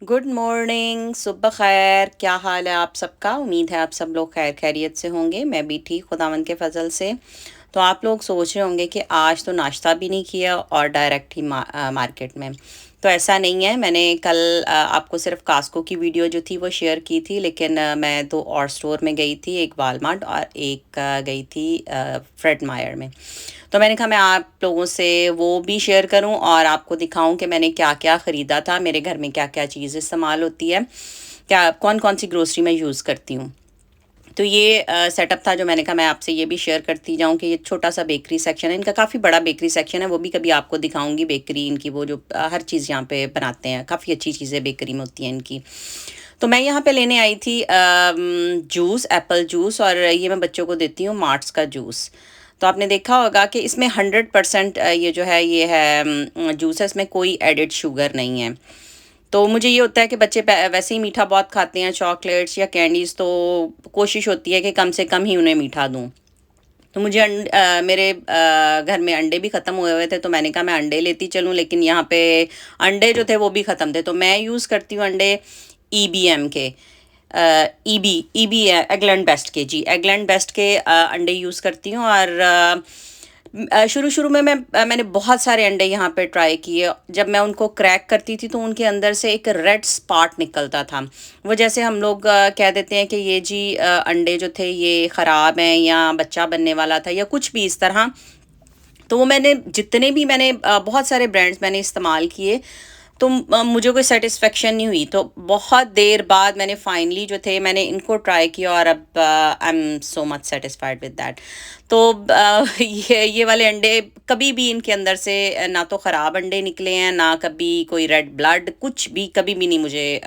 Good morning, सुबह खैर। क्या हाल है आप सबका? उम्मीद है आप सब लोग खैर खैरियत से होंगे। मैं भी ठीक, खुदावंद के फजल से। तो आप लोग सोच रहे होंगे कि आज तो नाश्ता भी नहीं किया और डायरेक्ट ही मार्केट में। तो ऐसा नहीं है। मैंने कल आपको सिर्फ कास्को की वीडियो जो थी वो शेयर की थी, लेकिन मैं दो और स्टोर में गई थी, एक वालमार्ट और एक गई थी फ्रेड मायर में। तो मैंने कहा मैं आप लोगों से वो भी शेयर करूं और आपको दिखाऊं कि मैंने क्या क्या ख़रीदा था, मेरे घर में क्या क्या चीज़ इस्तेमाल होती है, क्या कौन कौन सी ग्रोसरी मैं यूज़ करती हूँ। तो ये सेटअप था जो मैंने कहा मैं आपसे ये भी शेयर करती जाऊं कि ये छोटा सा बेकरी सेक्शन है इनका, काफ़ी बड़ा बेकरी सेक्शन है। वो भी कभी आपको दिखाऊंगी बेकरी इनकी, वो जो हर चीज़ यहाँ पे बनाते हैं, काफ़ी अच्छी चीज़ें बेकरी में होती हैं इनकी। तो मैं यहाँ पे लेने आई थी जूस, एप्पल जूस, और ये मैं बच्चों को देती हूँ मार्ट्स का जूस। तो आपने देखा होगा कि इसमें 100% ये जो है ये है जूस है, इसमें कोई एडिड शुगर नहीं है। तो मुझे ये होता है कि बच्चे वैसे ही मीठा बहुत खाते हैं, चॉकलेट्स या कैंडीज़, तो कोशिश होती है कि कम से कम ही उन्हें मीठा दूँ। तो मुझे मेरे घर में अंडे भी ख़त्म हुए हुए थे, तो मैंने कहा मैं अंडे लेती चलूँ, लेकिन यहाँ पे अंडे जो थे वो भी ख़त्म थे। तो मैं यूज़ करती हूँ अंडे ईबीएम के, ईबी एगलैंड बेस्ट के, जी एगलैंड बेस्ट के अंडे यूज़ करती हूँ। और शुरू शुरू में मैंने बहुत सारे अंडे यहाँ पे ट्राई किए। जब मैं उनको क्रैक करती थी तो उनके अंदर से एक रेड स्पॉट निकलता था। वो जैसे हम लोग कह देते हैं कि ये जी अंडे जो थे ये ख़राब हैं या बच्चा बनने वाला था या कुछ भी इस तरह। तो वो मैंने जितने भी मैंने बहुत सारे ब्रांड्स मैंने इस्तेमाल किए, तो मुझे कोई सेटिस्फेक्शन नहीं हुई। तो बहुत देर बाद मैंने फाइनली जो थे मैंने इनको ट्राई किया और अब I am so much satisfied with that. तो ये वाले अंडे कभी भी इनके अंदर से ना तो ख़राब अंडे निकले हैं, ना कभी कोई रेड ब्लड, कुछ भी कभी भी नहीं मुझे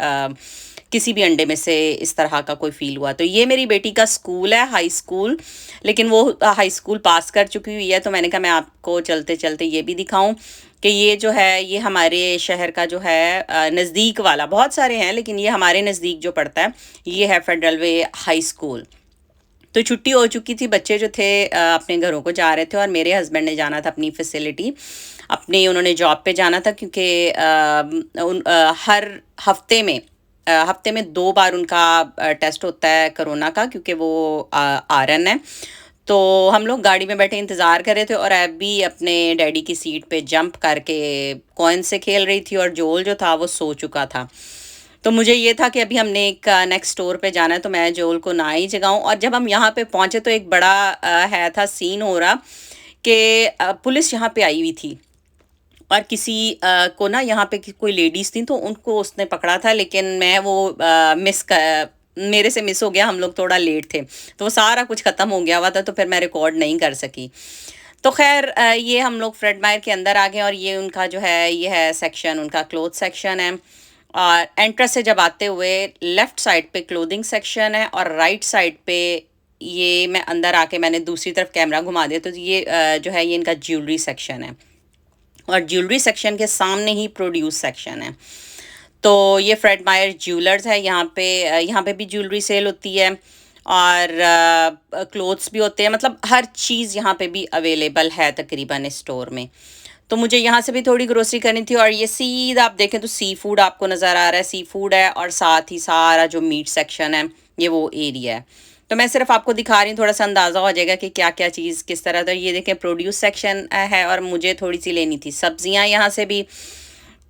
किसी भी अंडे में से इस तरह का कोई फील हुआ। तो ये मेरी बेटी का स्कूल है, हाई स्कूल, लेकिन वो हाई स्कूल पास कर चुकी हुई है। तो मैंने कहा मैं आपको चलते चलते ये भी दिखाऊं कि ये जो है ये हमारे शहर का जो है नज़दीक वाला, बहुत सारे हैं लेकिन ये हमारे नज़दीक जो पड़ता है ये है फेडरल वे हाई स्कूल। तो छुट्टी हो चुकी थी, बच्चे जो थे अपने घरों को जा रहे थे और मेरे हस्बैंड ने जाना था अपनी फैसिलिटी, अपनी उन्होंने जॉब पे जाना था, क्योंकि हर हफ्ते में 2 बार उनका टेस्ट होता है कोरोना का, क्योंकि वो आरएन है। तो हम लोग गाड़ी में बैठे इंतज़ार कर रहे थे और एबी अपने डैडी की सीट पे जंप करके कॉइन से खेल रही थी और जोल जो था वो सो चुका था। तो मुझे ये था कि अभी हमने एक नेक्स्ट स्टोर पे जाना है, तो मैं जोल को ना ही जगाऊं। और जब हम यहाँ पे पहुंचे तो एक बड़ा है था सीन हो रहा कि पुलिस यहाँ पे आई हुई थी और किसी को ना यहाँ पे कोई लेडीज़ थी तो उनको उसने पकड़ा था, लेकिन मैं वो मेरे से मिस हो गया, हम लोग थोड़ा लेट थे, तो वो सारा कुछ ख़त्म हो गया हुआ था, तो फिर मैं रिकॉर्ड नहीं कर सकी। तो खैर ये हम लोग फ्रेड मायर के अंदर आ गए और ये उनका जो है ये है सेक्शन, उनका क्लोथ सेक्शन है। और एंट्रेंस से जब आते हुए लेफ़्ट साइड पे क्लोथिंग सेक्शन है और राइट साइड पे ये मैं अंदर आके मैंने दूसरी तरफ कैमरा घुमा दिया, तो ये जो है ये इनका ज्वेलरी सेक्शन है और ज्वेलरी सेक्शन के सामने ही प्रोड्यूस सेक्शन है। तो ये फ्रेड मायर ज्वेलर्स है, यहाँ पे भी ज्वेलरी सेल होती है और क्लोथ्स भी होते हैं, मतलब हर चीज़ यहाँ पे भी अवेलेबल है तकरीबन इस स्टोर में। तो मुझे यहाँ से भी थोड़ी ग्रोसरी करनी थी और ये सीधा आप देखें तो सी फूड आपको नज़र आ रहा है, सी फूड है और साथ ही सारा जो मीट सेक्शन है ये वो एरिया है। तो मैं सिर्फ आपको दिखा रही हूँ, थोड़ा सा अंदाज़ा हो जाएगा कि क्या क्या चीज़ किस तरह। तो ये देखें प्रोड्यूस सेक्शन है और मुझे थोड़ी सी लेनी थी सब्जियाँ यहाँ से भी,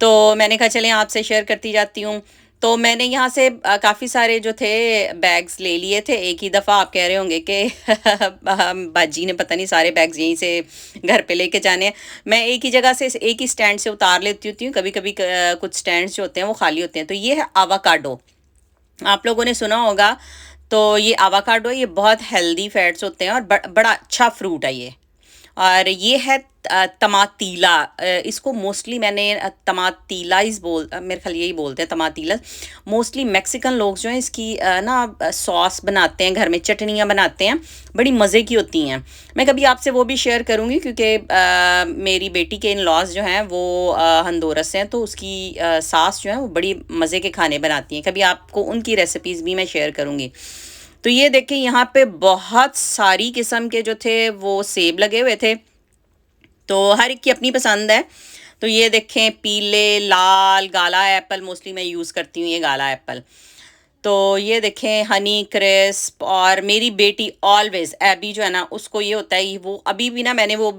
तो मैंने कहा चलें आपसे शेयर करती जाती हूँ। तो मैंने यहाँ से काफ़ी सारे जो थे बैग्स ले लिए थे एक ही दफ़ा। आप कह रहे होंगे कि बाजी ने पता नहीं सारे बैग्स यहीं से घर पे लेके जाने हैं। मैं एक ही जगह से एक ही स्टैंड से उतार लेती होती हूँ, कभी कभी कुछ स्टैंड्स जो होते हैं वो खाली होते हैं। तो ये है आवाकाडो, आप लोगों ने सुना होगा। तो ये आवाकाडो, ये बहुत हेल्दी फैट्स होते हैं और बड़ा अच्छा फ्रूट है ये। और ये है तमातीला, इसको मोस्टली मैंने तमातीला इस मेरे ख्याल यही बोलते हैं तमातीला। मोस्टली मैक्सिकन लोग जो हैं इसकी ना सॉस बनाते हैं, घर में चटनियाँ बनाते हैं, बड़ी मज़े की होती हैं। मैं कभी आपसे वो भी शेयर करूँगी, क्योंकि मेरी बेटी के इन लॉज जो हैं वो हंदोरस से हैं, तो उसकी सास जो है वो बड़ी मज़े के खाने बनाती हैं। कभी आपको उनकी रेसिपीज़ भी मैं शेयर करूँगी। तो ये देखें यहाँ पे बहुत सारी किस्म के जो थे वो सेब लगे हुए थे, तो हर एक की अपनी पसंद है। तो ये देखें पीले, लाल, गाला एप्पल मोस्टली मैं यूज़ करती हूँ ये गाला एप्पल। तो ये देखें हनी क्रिस्प और मेरी बेटी ऑलवेज़ एबी जो है ना उसको ये होता है वो अभी भी ना मैंने वो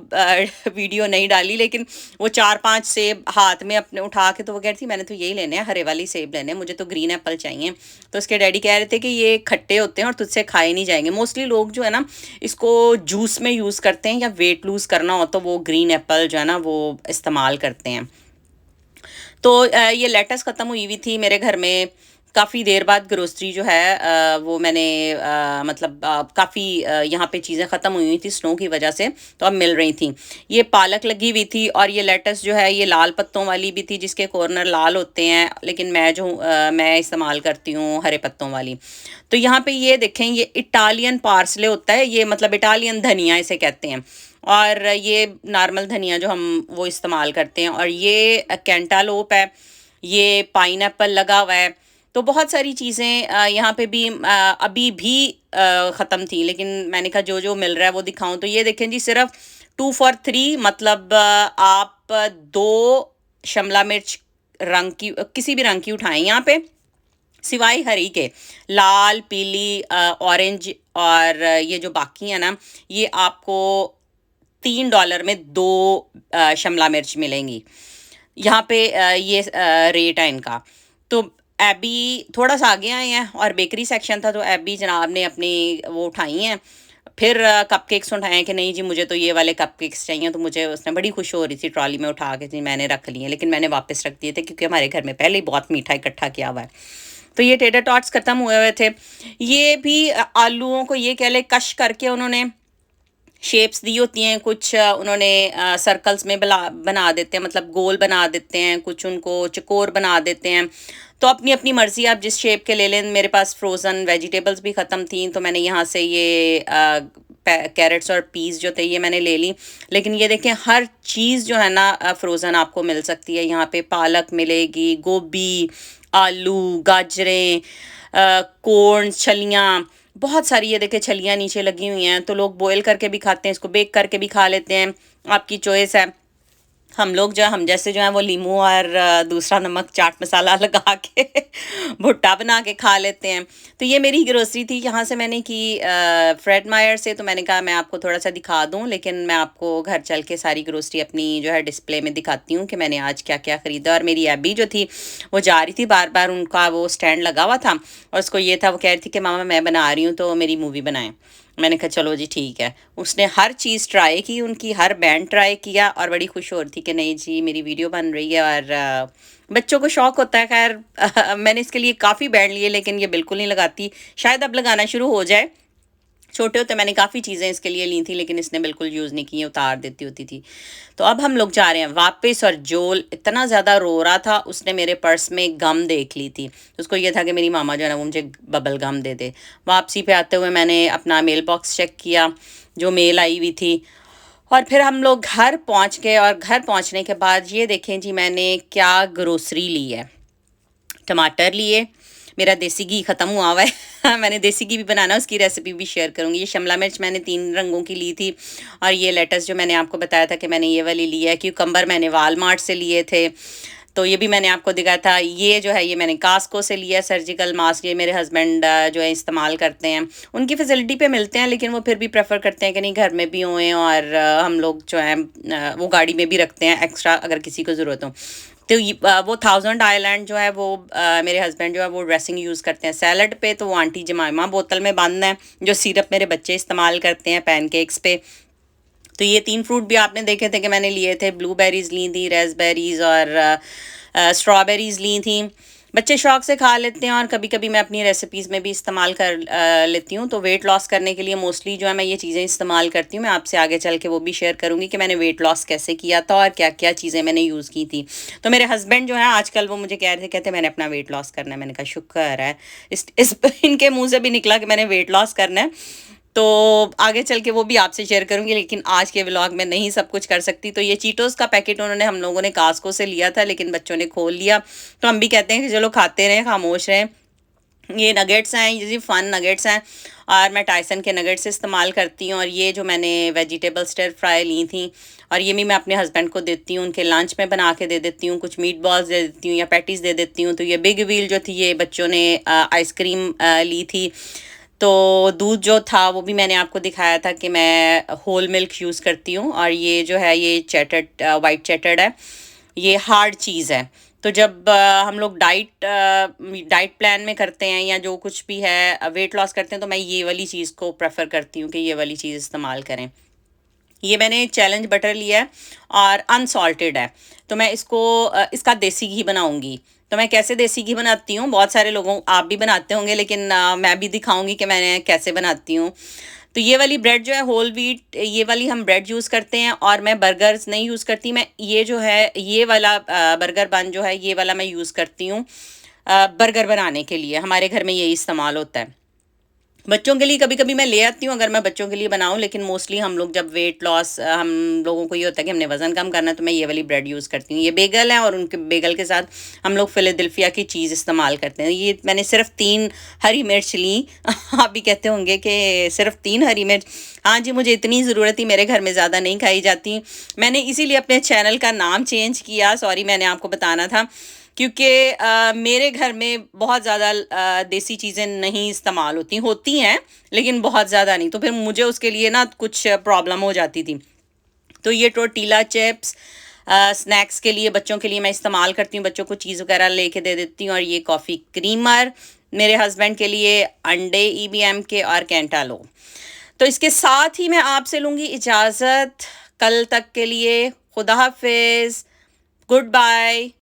वीडियो नहीं डाली लेकिन वो 4-5 सेब हाथ में अपने उठा के तो वो कह रही थी मैंने तो यही लेने हैं, हरे वाली सेब लेने हैं, मुझे तो ग्रीन एप्पल चाहिए। तो उसके डैडी कह रहे थे कि ये खट्टे होते हैं और तुझसे खाए नहीं जाएंगे। मोस्टली लोग जो है ना इसको जूस में यूज़ करते हैं या वेट लूज़ करना हो तो वो ग्रीन एप्पल जो है ना वो इस्तेमाल करते हैं। तो ये लेटस ख़त्म हुई हुई थी मेरे घर में। काफ़ी देर बाद ग्रोसरी जो है वो मैंने मतलब काफ़ी यहाँ पे चीज़ें ख़त्म हुई हुई थी स्नो की वजह से, तो अब मिल रही थी। ये पालक लगी हुई थी और ये लेटस जो है ये लाल पत्तों वाली भी थी जिसके कॉर्नर लाल होते हैं, लेकिन मैं इस्तेमाल करती हूँ हरे पत्तों वाली। तो यहाँ पे ये देखें ये इटालियन पार्सले होता है, ये मतलब इटालियन धनिया इसे कहते हैं, और ये नॉर्मल धनिया जो हम वो इस्तेमाल करते हैं, और ये कैंटालोप है, ये पाइनएप्पल लगा हुआ है। तो बहुत सारी चीज़ें यहाँ पे भी अभी भी ख़त्म थी, लेकिन मैंने कहा जो जो मिल रहा है वो दिखाऊं। तो ये देखें जी सिर्फ 2 for 3 मतलब आप 2 शिमला मिर्च रंग की किसी भी रंग की उठाएं यहाँ पे, सिवाय हरी के, लाल, पीली, ऑरेंज और ये जो बाकी है ना ये आपको $3 में 2 शिमला मिर्च मिलेंगी। यहाँ पे ये रेट है इनका। तो एबी थोड़ा सा आगे आए हैं और बेकरी सेक्शन था तो एबी जनाब ने अपनी वो उठाई हैं। फिर कपकेक्स उठाए हैं कि नहीं जी मुझे तो ये वाले कपकेक्स चाहिए, तो मुझे उसने बड़ी खुश हो रही थी ट्रॉली में उठा के जी मैंने रख लिए, लेकिन मैंने वापस रख दिए थे क्योंकि हमारे घर में पहले ही बहुत मीठा इकट्ठा किया हुआ है। तो ये टेटर टॉट्स ख़त्म हुए हुए थे। ये भी आलूओं को ये कह ले कश करके उन्होंने शेप्स दी होती हैं, कुछ उन्होंने सर्कल्स में बना देते हैं, मतलब गोल बना देते हैं, कुछ उनको चकोर बना देते हैं। तो अपनी अपनी मर्ज़ी आप जिस शेप के ले लें। मेरे पास फ्रोज़न वेजिटेबल्स भी ख़त्म थी तो मैंने यहाँ से ये कैरेट्स और पीस जो थे ये मैंने ले ली। लेकिन ये देखें हर चीज़ जो है ना फ्रोज़न आपको मिल सकती है। यहाँ पे पालक मिलेगी, गोभी, आलू, गाजरें, कॉर्न, छलियाँ, बहुत सारी ये देखिए छलियाँ नीचे लगी हुई हैं। तो लोग बॉयल करके भी खाते हैं, इसको बेक करके भी खा लेते हैं, आपकी चॉइस है। हम लोग जो हम जैसे जो है वो लीमू और दूसरा नमक चाट मसाला लगा के भुट्टा बना के खा लेते हैं। तो ये मेरी ग्रोसरी थी, यहाँ से मैंने की फ्रेड मायर से। तो मैंने कहा मैं आपको थोड़ा सा दिखा दूँ, लेकिन मैं आपको घर चल के सारी ग्रोसरी अपनी जो है डिस्प्ले में दिखाती हूँ कि मैंने आज क्या क्या ख़रीदा। और मेरी एबी जो थी वो जा रही थी बार बार, उनका वो स्टैंड लगा हुआ था और उसको ये था, वो कह रही थी कि मामा मैं बना रही हूँ तो मेरी मूवी बनाएं। मैंने कहा चलो जी ठीक है। उसने हर चीज़ ट्राई की, उनकी हर बैंड ट्राई किया और बड़ी खुश हो रही थी कि नहीं जी मेरी वीडियो बन रही है। और बच्चों को शौक़ होता है। खैर मैंने इसके लिए काफ़ी बैंड लिए लेकिन ये बिल्कुल नहीं लगाती, शायद अब लगाना शुरू हो जाए। छोटे होते मैंने काफ़ी चीज़ें इसके लिए ली थी लेकिन इसने बिल्कुल यूज़ नहीं की, उतार देती होती थी। तो अब हम लोग जा रहे हैं वापस, और जोल इतना ज़्यादा रो रहा था, उसने मेरे पर्स में गम देख ली थी। तो उसको ये था कि मेरी मामा जो है ना वो मुझे बबल गम दे दे। वापसी पे आते हुए मैंने अपना मेल बॉक्स चेक किया, जो मेल आई हुई थी, और फिर हम लोग घर पहुँच गए। और घर पहुँचने के बाद ये देखें जी मैंने क्या ग्रोसरी ली है। टमाटर लिए, मेरा देसी घी ख़त्म हुआ हुआ है मैंने देसी घी भी बनाना, उसकी रेसिपी भी शेयर करूँगी। ये शिमला मिर्च मैंने 3 रंगों की ली थी, और ये लेटस जो मैंने आपको बताया था कि मैंने ये वाली ली है। क्यूकम्बर मैंने वालमार्ट से लिए थे, तो ये भी मैंने आपको दिखाया था। ये जो है ये मैंने कास्को से लिया, सर्जिकल मास्क। ये मेरे हस्बैंड जो है इस्तेमाल करते हैं, उनकी फैसिलिटी पे मिलते हैं लेकिन वो फिर भी प्रेफर करते हैं कि नहीं घर में भी होएं, और हम लोग जो है वो गाड़ी में भी रखते हैं एक्स्ट्रा अगर किसी को ज़रूरत हो। तो वो 1000 आइलैंड जो है वो मेरे हस्बैंड जो है वो ड्रेसिंग यूज़ करते हैं सैलड पे, तो वो आंटी जमाइमा बोतल में बंद है, जो सिरप मेरे बच्चे इस्तेमाल करते हैं पैनकेक्स पे। तो ये 3 फ्रूट भी आपने देखे थे कि मैंने लिए थे, ब्लूबेरीज़ ली थी, रेसबेरीज़ और स्ट्रॉबेरीज़ ली थी। बच्चे शौक से खा लेते हैं और कभी कभी मैं अपनी रेसिपीज़ में भी इस्तेमाल कर लेती हूँ। तो वेट लॉस करने के लिए मोस्टली जो है मैं ये चीज़ें इस्तेमाल करती हूँ। मैं आपसे आगे चल के वो भी शेयर करूँगी कि मैंने वेट लॉस कैसे किया था और क्या क्या चीज़ें मैंने यूज़ की थी। तो मेरे हस्बैंड जो है आजकल वो मुझे कह रहे थे, कहते मैंने अपना वेट लॉस करना है। मैंने कहा शुक्र है इस इनके मुँह से भी निकला कि मैंने वेट लॉस करना है। तो आगे चल के वो भी आपसे शेयर करूँगी, लेकिन आज के व्लॉग में नहीं सब कुछ कर सकती। तो ये चीटोस का पैकेट उन्होंने हम लोगों ने कास्को से लिया था, लेकिन बच्चों ने खोल लिया, तो हम भी कहते हैं कि चलो खाते रहें, खामोश रहें। ये नगेट्स हैं, ये जी फन नगेट्स हैं और मैं टाइसन के नगेट्स इस्तेमाल करती हूँ। और ये जो मैंने वेजिटेबल स्टर फ्राई ली थी और ये भी मैं अपने हस्बैंड को देती हूँ, उनके लंच में बना के दे देती हूँ, कुछ मीट बॉल्स दे देती हूँ या पैटीज़ दे देती हूँ। तो ये बिग व्हील जो थी ये बच्चों ने आइसक्रीम ली थी, तो दूध जो था वो भी मैंने आपको दिखाया था कि मैं होल मिल्क यूज़ करती हूँ। और ये जो है ये चेटर्ड वाइट चेटर्ड है, ये हार्ड चीज़ है। तो जब हम लोग डाइट प्लान में करते हैं या जो कुछ भी है वेट लॉस करते हैं, तो मैं ये वाली चीज़ को प्रेफर करती हूँ कि ये वाली चीज़ इस्तेमाल करें। ये मैंने चैलेंज बटर लिया है और अनसॉल्टेड है, तो मैं इसको इसका देसी घी बनाऊंगी। तो मैं कैसे देसी घी बनाती हूँ, बहुत सारे लोगों आप भी बनाते होंगे, लेकिन मैं भी दिखाऊंगी कि मैंने कैसे बनाती हूँ। तो ये वाली ब्रेड जो है होल व्हीट, ये वाली हम ब्रेड यूज़ करते हैं और मैं बर्गर्स नहीं यूज़ करती। मैं ये जो है ये वाला बर्गर बन जो है ये वाला मैं यूज़ करती हूँ बर्गर बनाने के लिए। हमारे घर में यही इस्तेमाल होता है। बच्चों के लिए कभी कभी मैं ले आती हूँ अगर मैं बच्चों के लिए बनाऊँ, लेकिन मोस्टली हम लोग जब वेट लॉस हम लोगों को ये होता है कि हमने वज़न कम करना है, तो मैं ये वाली ब्रेड यूज़ करती हूँ। ये बेगल है और उनके बेगल के साथ हम लोग फिलाडेल्फिया की चीज़ इस्तेमाल करते हैं। ये मैंने सिर्फ 3 हरी मिर्च ली आप भी कहते होंगे कि सिर्फ 3 हरी मिर्च। हाँ जी, मुझे इतनी ज़रूरत थी, मेरे घर में ज़्यादा नहीं खाई जाती। मैंने इसीलिए अपने चैनल का नाम चेंज किया, सॉरी मैंने आपको बताना था, क्योंकि मेरे घर में बहुत ज़्यादा देसी चीज़ें नहीं इस्तेमाल होती हैं, लेकिन बहुत ज़्यादा नहीं, तो फिर मुझे उसके लिए ना कुछ प्रॉब्लम हो जाती थी। तो ये टोर्टिला चिप्स स्नैक्स के लिए बच्चों के लिए मैं इस्तेमाल करती हूँ, बच्चों को चीज़ वगैरह लेके दे देती हूँ। और ये कॉफ़ी क्रीमर मेरे हस्बैंड के लिए अंडे ईबीएम के और कैंटालो। तो इसके साथ ही मैं आपसे लूँगी इजाज़त कल तक के लिए। खुदा हाफिज़, गुड बाय।